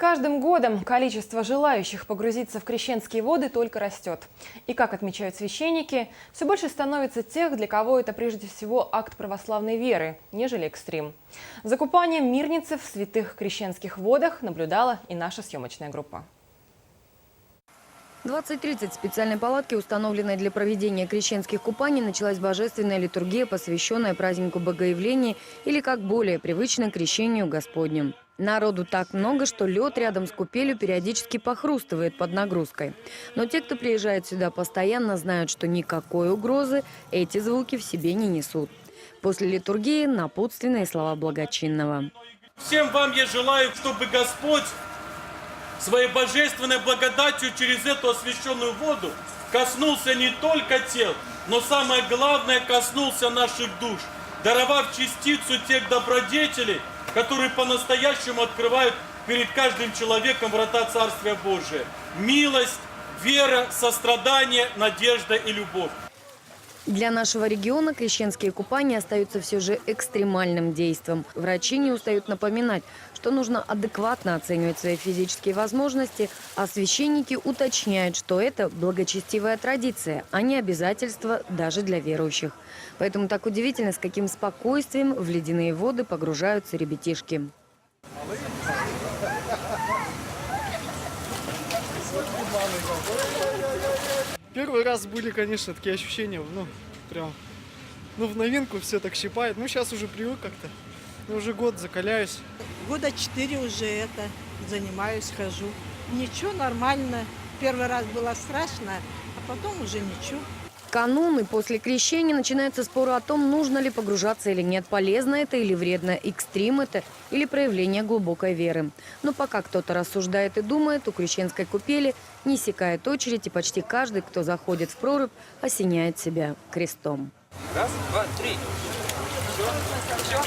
каждым годом количество желающих погрузиться в крещенские воды только растет. И, как отмечают священники, все больше становится тех, для кого это прежде всего акт православной веры, нежели экстрим. За купанием мирницы в святых крещенских водах наблюдала и наша съемочная группа. 20:30 в специальной палатке, установленной для проведения крещенских купаний, началась божественная литургия, посвященная празднику Богоявления или, как более привычно, крещению Господню. Народу так много, что лед рядом с купелью периодически похрустывает под нагрузкой. Но те, кто приезжает сюда постоянно, знают, что никакой угрозы эти звуки в себе не несут. После литургии напутственные слова благочинного. Всем вам я желаю, чтобы Господь своей божественной благодатью через эту освященную воду коснулся не только тел, но самое главное, коснулся наших душ, даровав частицу тех добродетелей, которые по-настоящему открывают перед каждым человеком врата Царствия Божия. Милость, вера, сострадание, надежда и любовь. Для нашего региона крещенские купания остаются все же экстремальным действом. Врачи не устают напоминать, что нужно адекватно оценивать свои физические возможности, а священники уточняют, что это благочестивая традиция, а не обязательство даже для верующих. Поэтому так удивительно, с каким спокойствием в ледяные воды погружаются ребятишки. Первый раз были, конечно, такие ощущения, прям, в новинку все так щипает. Сейчас уже привык как-то, уже год закаляюсь. Года 4 уже занимаюсь, хожу. Ничего, нормально. Первый раз было страшно, а потом уже ничего. Канун и после крещения начинаются споры о том, нужно ли погружаться или нет, полезно это или вредно, экстрим это или проявление глубокой веры. Но пока кто-то рассуждает и думает, у крещенской купели не иссякает очередь, и почти каждый, кто заходит в прорубь, осеняет себя крестом. Раз, два, три. Все.